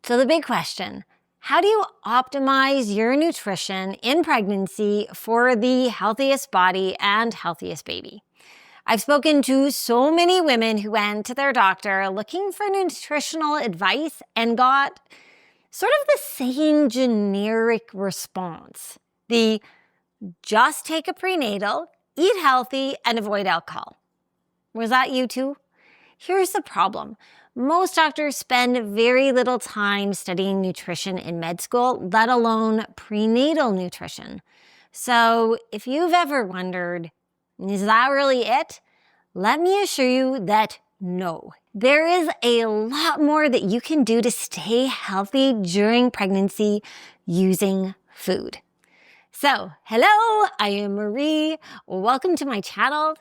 So the big question, how do you optimize your nutrition in pregnancy for the healthiest body and healthiest baby? I've spoken to so many women who went to their doctor looking for nutritional advice and got sort of the same generic response. The just take a prenatal, eat healthy, and avoid alcohol. Was that you too? Here's the problem. Most doctors spend very little time studying nutrition in med school, let alone prenatal nutrition. So if you've ever wondered, is that really it? Let me assure you that no. There is a lot more that you can do to stay healthy during pregnancy using food. So, hello, I am Marie. Welcome to my channel.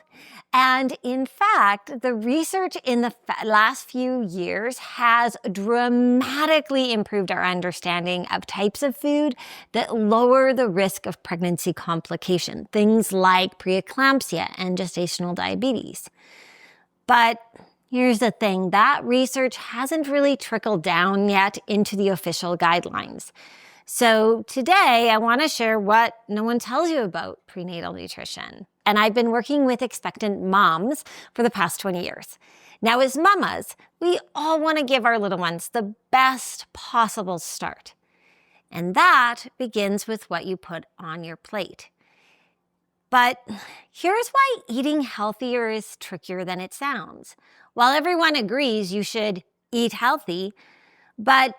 And in fact, the research in the last few years has dramatically improved our understanding of types of food that lower the risk of pregnancy complication, things like preeclampsia and gestational diabetes. But here's the thing, that research hasn't really trickled down yet into the official guidelines. So today I want to share what no one tells you about prenatal nutrition. And I've been working with expectant moms for the past 20 years. Now as mamas, we all want to give our little ones the best possible start. And that begins with what you put on your plate. But here's why eating healthier is trickier than it sounds. While everyone agrees you should eat healthy, but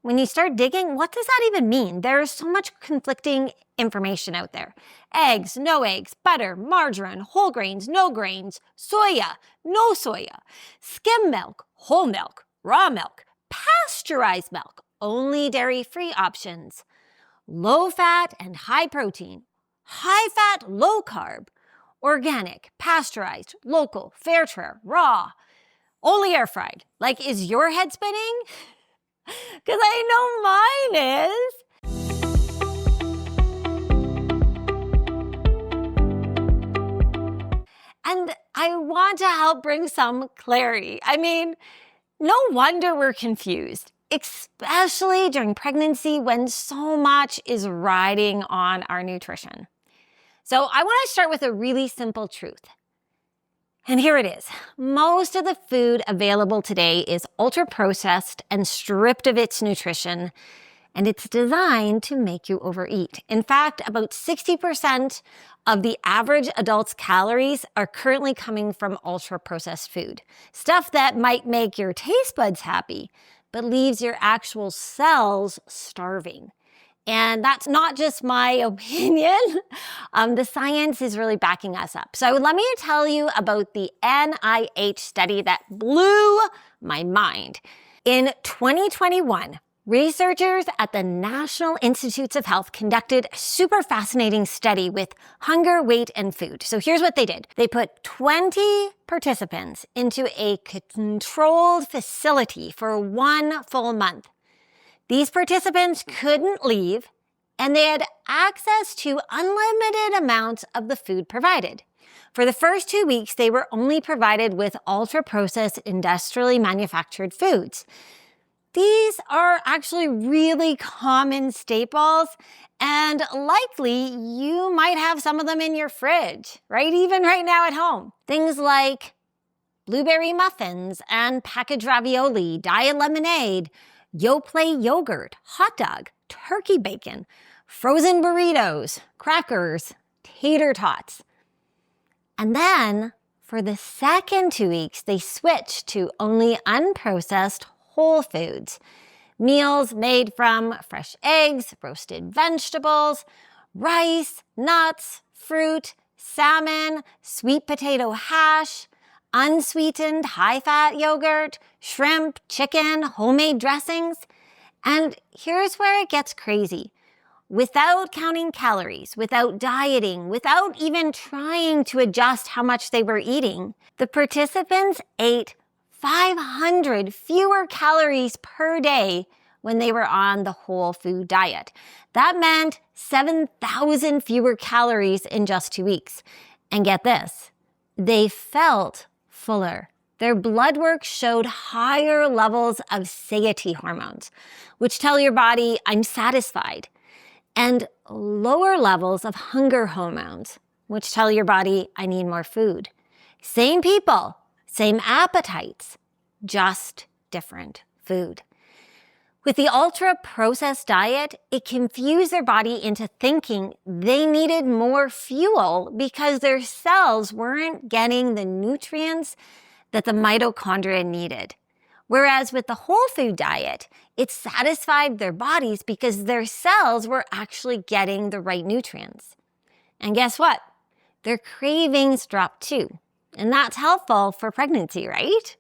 when you start digging, what does that even mean? There's so much conflicting information out there. Eggs, no eggs, butter, margarine, whole grains, no grains, soya, no soya, skim milk, whole milk, raw milk, pasteurized milk, only dairy-free options, low fat and high protein, high fat, low carb, organic, pasteurized, local, fair trade, raw, only air fried. Like, is your head spinning? Because I know mine is. And I want to help bring some clarity. I mean, no wonder we're confused, especially during pregnancy when so much is riding on our nutrition. So I want to start with a really simple truth. And here it is. Most of the food available today is ultra-processed and stripped of its nutrition, and it's designed to make you overeat. In fact, about 60% of the average adult's calories are currently coming from ultra-processed food. Stuff that might make your taste buds happy, but leaves your actual cells starving. And that's not just my opinion. The science is really backing us up. So let me tell you about the NIH study that blew my mind. In 2021, researchers at the National Institutes of Health conducted a super fascinating study with hunger, weight, and food. So here's what they did. They put 20 participants into a controlled facility for 1 full month. These participants couldn't leave, and they had access to unlimited amounts of the food provided. For the first 2 weeks, they were only provided with ultra-processed, industrially manufactured foods. These are actually really common staples, and likely you might have some of them in your fridge, right? Even right now at home. Things like blueberry muffins and packaged ravioli, diet lemonade, Yoplait yogurt, hot dog, turkey bacon, frozen burritos, crackers, tater tots. And then for the second 2 weeks, they switched to only unprocessed whole foods. Meals made from fresh eggs, roasted vegetables, rice, nuts, fruit, salmon, sweet potato hash, unsweetened high-fat yogurt, shrimp, chicken, homemade dressings. And here's where it gets crazy. Without counting calories, without dieting, without even trying to adjust how much they were eating, the participants ate 500 fewer calories per day when they were on the whole food diet. That meant 7,000 fewer calories in just 2 weeks. And get this, they felt fuller their blood work showed higher levels of satiety hormones, which tell your body, I'm satisfied, and lower levels of hunger hormones, which tell your body, I need more food. Same people, same appetites, just different food. With the ultra-processed diet, it confused their body into thinking they needed more fuel because their cells weren't getting the nutrients that the mitochondria needed. Whereas with the whole food diet, it satisfied their bodies because their cells were actually getting the right nutrients. And guess what? Their cravings dropped too. And that's helpful for pregnancy, right?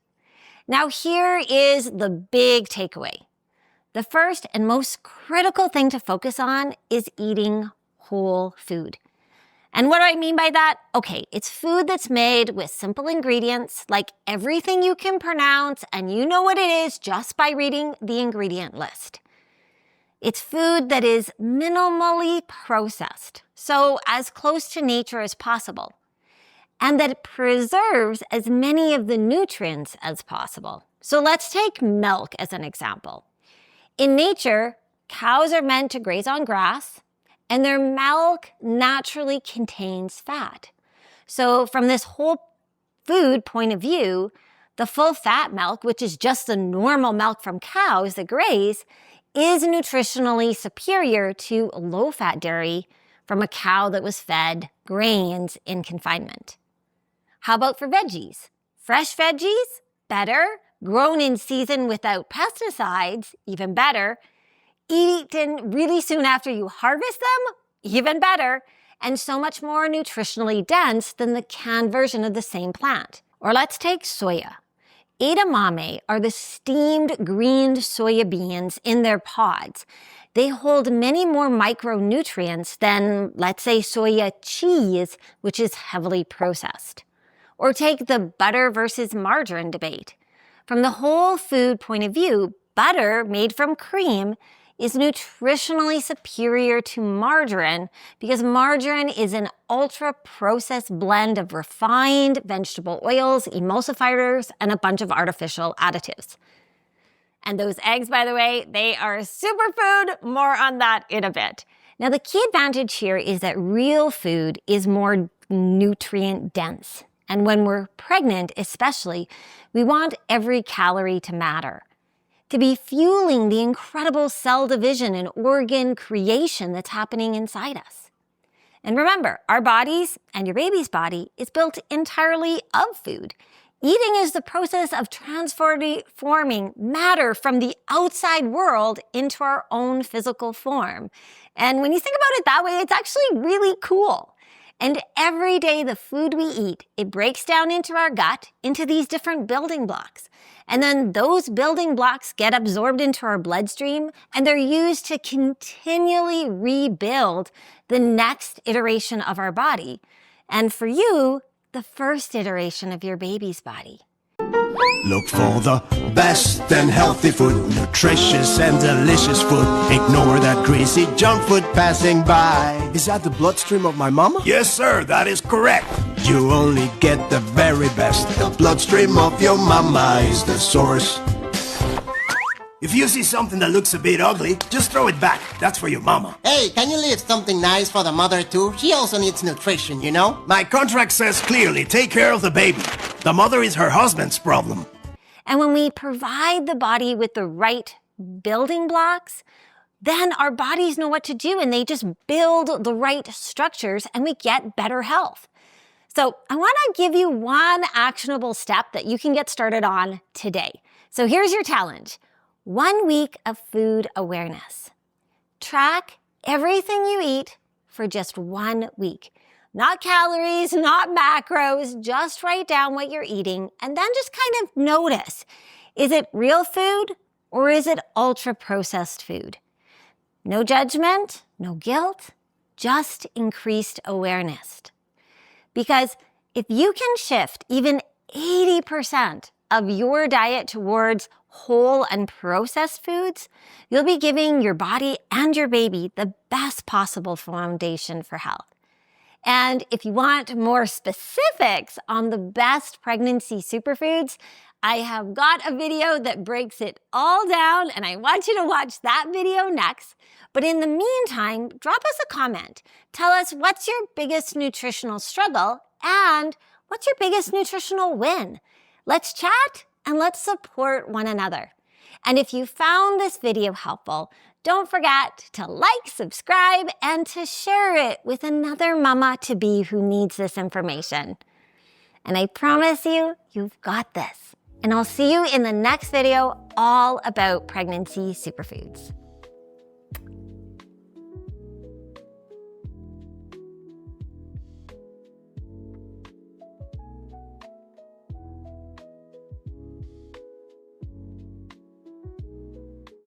Now here is the big takeaway. The first and most critical thing to focus on is eating whole food. And what do I mean by that? Okay, it's food that's made with simple ingredients, like everything you can pronounce, and you know what it is just by reading the ingredient list. It's food that is minimally processed, so as close to nature as possible, and that it preserves as many of the nutrients as possible. So let's take milk as an example. In nature, cows are meant to graze on grass, and their milk naturally contains fat. So from this whole food point of view, the full fat milk, which is just the normal milk from cows that graze, is nutritionally superior to low-fat dairy from a cow that was fed grains in confinement. How about for veggies? Fresh veggies? Better. Grown in season without pesticides? Even better. Eaten really soon after you harvest them? Even better. And so much more nutritionally dense than the canned version of the same plant. Or let's take soya. Edamame are the steamed greened soya beans in their pods. They hold many more micronutrients than, let's say, soya cheese, which is heavily processed. Or take the butter versus margarine debate. From the whole food point of view, butter made from cream is nutritionally superior to margarine because margarine is an ultra-processed blend of refined vegetable oils, emulsifiers, and a bunch of artificial additives. And those eggs, by the way, they are superfood. More on that in a bit. Now, the key advantage here is that real food is more nutrient dense. And when we're pregnant, especially, we want every calorie to matter, to be fueling the incredible cell division and organ creation that's happening inside us. And remember, our bodies and your baby's body is built entirely of food. Eating is the process of transforming matter from the outside world into our own physical form. And when you think about it that way, it's actually really cool. And every day the food we eat, it breaks down into our gut, into these different building blocks. And then those building blocks get absorbed into our bloodstream, and they're used to continually rebuild the next iteration of our body. And for you, the first iteration of your baby's body. Look for the best and healthy food, nutritious and delicious food. Ignore that greasy junk food passing by. Is that the bloodstream of my mama? Yes, sir, that is correct. You only get the very best. The bloodstream of your mama is the source. If you see something that looks a bit ugly, just throw it back. That's for your mama. Hey, can you leave something nice for the mother too? She also needs nutrition, you know? My contract says clearly, take care of the baby. The mother is her husband's problem. And when we provide the body with the right building blocks, then our bodies know what to do and they just build the right structures and we get better health. So I want to give you one actionable step that you can get started on today. So here's your challenge. 1 week of food awareness. Track everything you eat for just 1 week. Not calories, not macros, just write down what you're eating and then just kind of notice. Is it real food or is it ultra-processed food? No judgment, no guilt, just increased awareness. Because if you can shift even 80% of your diet towards whole and processed foods, you'll be giving your body and your baby the best possible foundation for health. And if you want more specifics on the best pregnancy superfoods, I have got a video that breaks it all down, and I want you to watch that video next. But in the meantime, drop us a comment. Tell us what's your biggest nutritional struggle and what's your biggest nutritional win. Let's chat and let's support one another. And if you found this video helpful, don't forget to like, subscribe, and to share it with another mama-to-be who needs this information. And I promise you, you've got this. And I'll see you in the next video all about pregnancy superfoods.